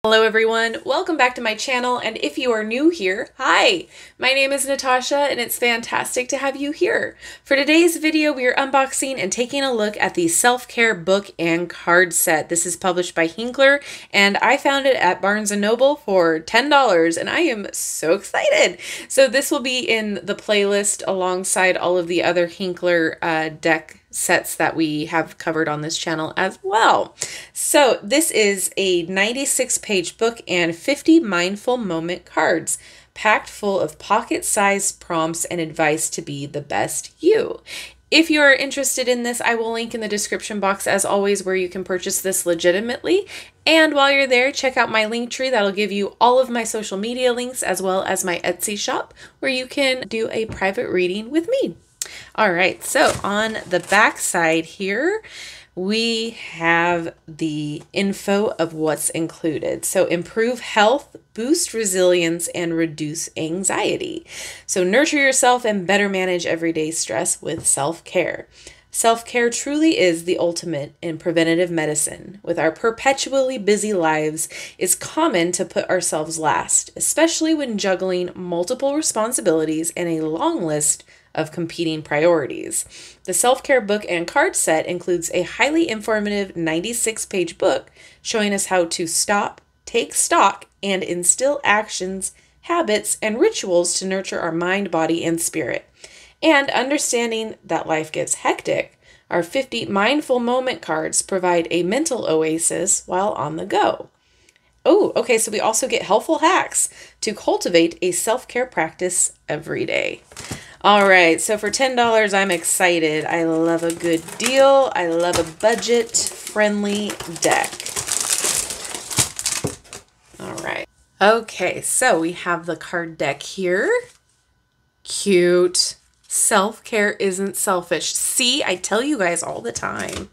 Hello everyone, welcome back to my channel, and if you are new here, hi! My name is Natasha and it's fantastic to have you here. For today's video, we are unboxing and taking a look at the self-care book and card set. This is published by Hinkler and I found it at Barnes & Noble for $10 and I am so excited! So this will be in the playlist alongside all of the other Hinkler deck sets that we have covered on this channel as well. So this is a 96-page book and 50 mindful moment cards packed full of pocket-sized prompts and advice to be the best you. If you are interested in this, I will link in the description box as always where you can purchase this legitimately. And while you're there, check out my link tree. That'll give you all of my social media links as well as my Etsy shop where you can do a private reading with me. All right, so on the back side here, we have the info of what's included. So improve health, boost resilience, and reduce anxiety. So nurture yourself and better manage everyday stress with self-care. Self-care truly is the ultimate in preventative medicine. With our perpetually busy lives, it's common to put ourselves last, especially when juggling multiple responsibilities and a long list of competing priorities. The self-care book and card set includes a highly informative 96-page book showing us how to stop, take stock, and instill actions, habits, and rituals to nurture our mind, body, and spirit. And understanding that life gets hectic, our 50 mindful moment cards provide a mental oasis while on the go. Oh, okay, so we also get helpful hacks to cultivate a self-care practice every day. All right, so for $10, I'm excited. I love a good deal. I love a budget-friendly deck. All right. Okay, so we have the card deck here. Cute. Self-care isn't selfish. See, I tell you guys all the time.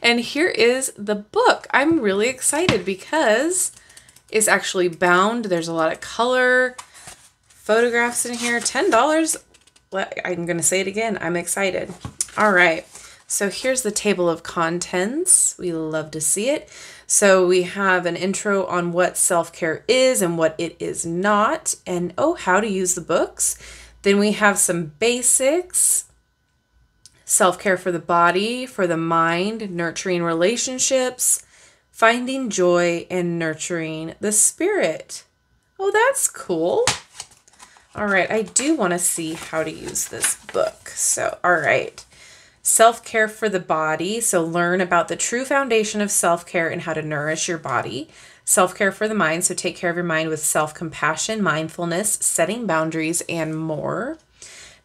And here is the book. I'm really excited because it's actually bound. There's a lot of color. Photographs in here, $10. I'm going to say it again. I'm excited. All right. So here's the table of contents. We love to see it. So we have an intro on what self-care is and what it is not, and how to use the books. Then we have some basics. Self-care for the body, for the mind, nurturing relationships, finding joy, and nurturing the spirit. Oh, that's cool. All right, I do want to see how to use this book. So, all right, self-care for the body. So learn about the true foundation of self-care and how to nourish your body. Self-care for the mind. So take care of your mind with self-compassion, mindfulness, setting boundaries, and more.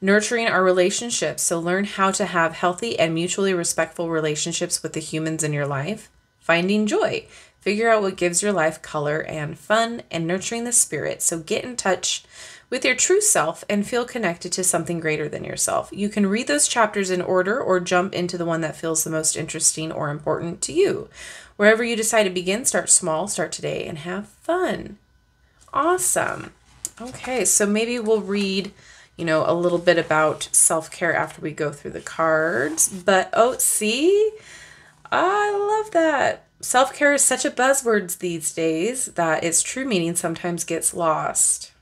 Nurturing our relationships. So learn how to have healthy and mutually respectful relationships with the humans in your life. Finding joy. Figure out what gives your life color and fun, and nurturing the spirit. So get in touch with your true self and feel connected to something greater than yourself. You can read those chapters in order or jump into the one that feels the most interesting or important to you. Wherever you decide to begin, start small, start today, and have fun. Awesome. Okay, so maybe we'll read, a little bit about self-care after we go through the cards. But, see? I love that. Self-care is such a buzzword these days that its true meaning sometimes gets lost.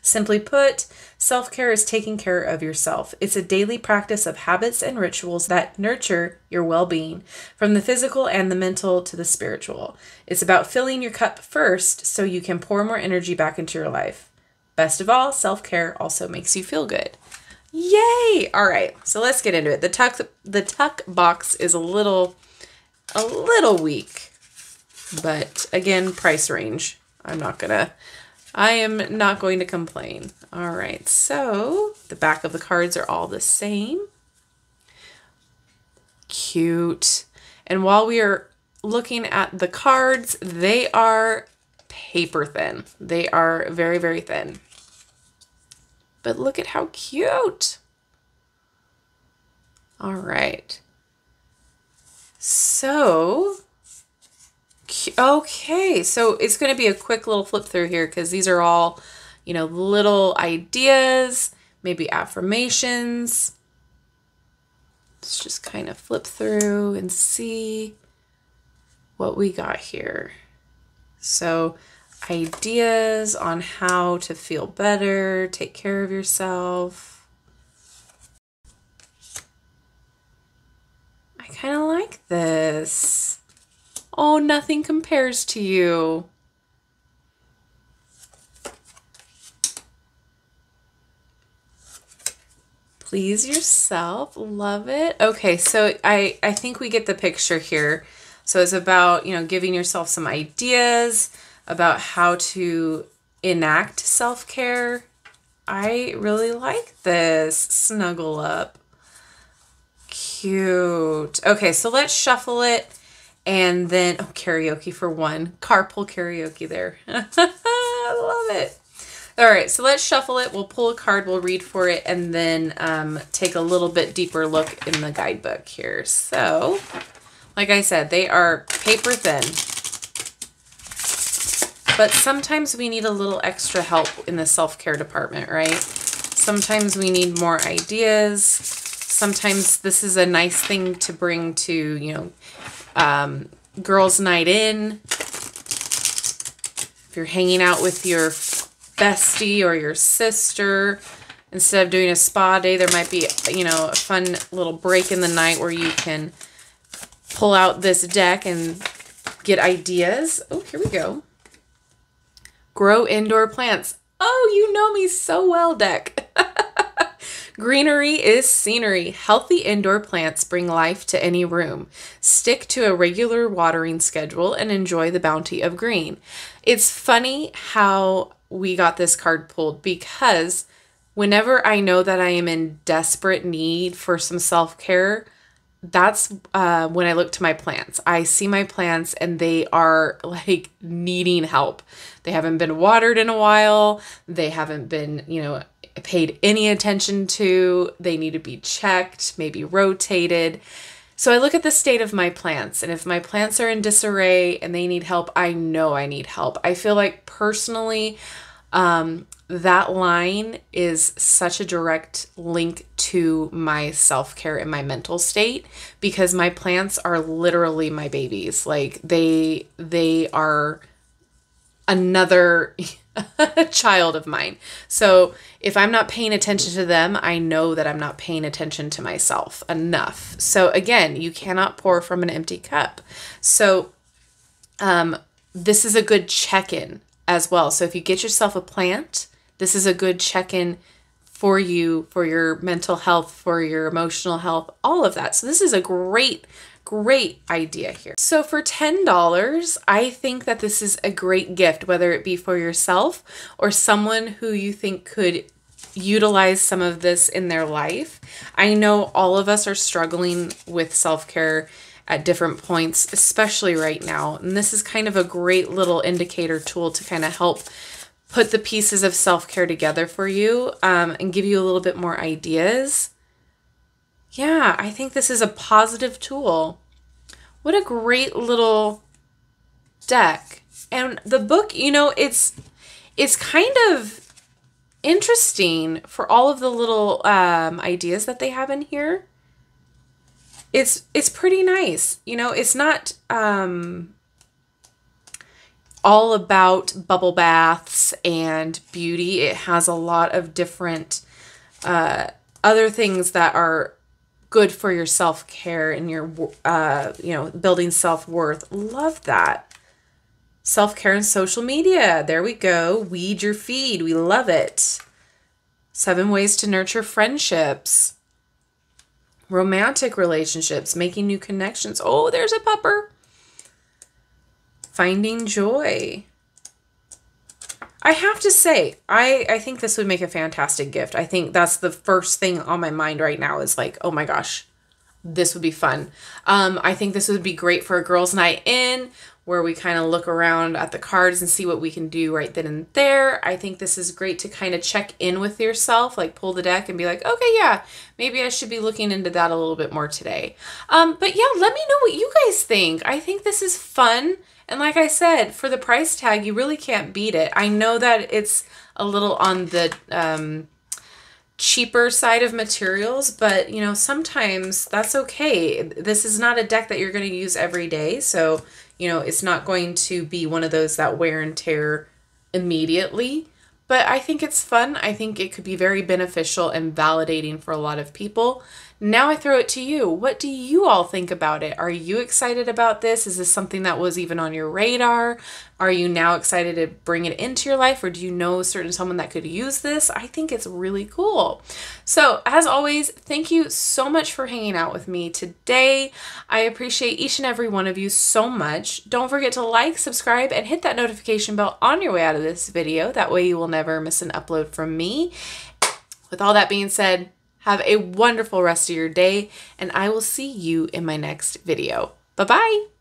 Simply put, self-care is taking care of yourself. It's a daily practice of habits and rituals that nurture your well-being, from the physical and the mental to the spiritual. It's about filling your cup first so you can pour more energy back into your life. Best of all, self-care also makes you feel good. Yay! All right, so let's get into it. The tuck box is a little weak, but again, price range. I am not going to complain. All right, so the back of the cards are all the same. Cute. And while we are looking at the cards, they are paper thin. They are very, very thin. But look at how cute. All right. So okay, so it's going to be a quick little flip through here because these are all, little ideas, maybe affirmations. Let's just kind of flip through and see what we got here. So ideas on how to feel better, take care of yourself. I kind of like this. Oh, nothing compares to you. Please yourself. Love it. Okay, so I think we get the picture here. So it's about, giving yourself some ideas about how to enact self-care. I really like this. Snuggle up. Cute. Okay, so let's shuffle it. And then, karaoke for one. Carpool karaoke there. I love it. All right, so let's shuffle it. We'll pull a card, we'll read for it, and then take a little bit deeper look in the guidebook here. So, like I said, they are paper thin. But sometimes we need a little extra help in the self-care department, right? Sometimes we need more ideas. Sometimes this is a nice thing to bring to, girls' night in. If you're hanging out with your bestie or your sister, instead of doing a spa day, there might be, a fun little break in the night where you can pull out this deck and get ideas. Oh, here we go. Grow indoor plants. Oh, you know me so well, deck. Greenery is scenery. Healthy indoor plants bring life to any room. Stick to a regular watering schedule and enjoy the bounty of green. It's funny how we got this card pulled, because whenever I know that I am in desperate need for some self-care, that's when I look to my plants. I see my plants and they are like needing help. They haven't been watered in a while. They haven't been, paid any attention to. They need to be checked, maybe rotated. So I look at the state of my plants, and if my plants are in disarray and they need help, I know I need help. I feel like personally, that line is such a direct link to my self-care and my mental state, because my plants are literally my babies. Like they are another child of mine. So if I'm not paying attention to them, I know that I'm not paying attention to myself enough. So again, you cannot pour from an empty cup. So this is a good check-in as well. So if you get yourself a plant, this is a good check-in for you, for your mental health, for your emotional health, all of that. So this is a great idea here. So for $10, I think that this is a great gift, whether it be for yourself or someone who you think could utilize some of this in their life. I know all of us are struggling with self-care at different points, especially right now. And this is kind of a great little indicator tool to kind of help put the pieces of self-care together for you, and give you a little bit more ideas. Yeah, I think this is a positive tool. What a great little deck. And the book, it's kind of interesting for all of the little ideas that they have in here. It's pretty nice. It's not all about bubble baths and beauty. It has a lot of different other things that are good for your self-care and your, building self-worth. Love that. Self-care and social media. There we go. Weed your feed. We love it. 7 ways to nurture friendships. Romantic relationships. Making new connections. Oh, there's a pupper. Finding joy. I have to say, I think this would make a fantastic gift. I think that's the first thing on my mind right now is like, oh my gosh, this would be fun. I think this would be great for a girls' night in, where we kind of look around at the cards and see what we can do right then and there. I think this is great to kind of check in with yourself, like pull the deck and be like, okay, yeah, maybe I should be looking into that a little bit more today. But yeah, let me know what you guys think. I think this is fun. And like I said, for the price tag, you really can't beat it. I know that it's a little on the cheaper side of materials, but you know, sometimes that's okay. This is not a deck that you're going to use every day, so you know, it's not going to be one of those that wear and tear immediately. But I think it's fun. I think it could be very beneficial and validating for a lot of people. Now I throw it to you. What do you all think about it? Are you excited about this? Is this something that was even on your radar? Are you now excited to bring it into your life, or do you know someone that could use this? I think it's really cool. So as always, thank you so much for hanging out with me today. I appreciate each and every one of you so much. Don't forget to like, subscribe, and hit that notification bell on your way out of this video. That way you will never miss an upload from me. With all that being said, have a wonderful rest of your day, and I will see you in my next video. Bye-bye.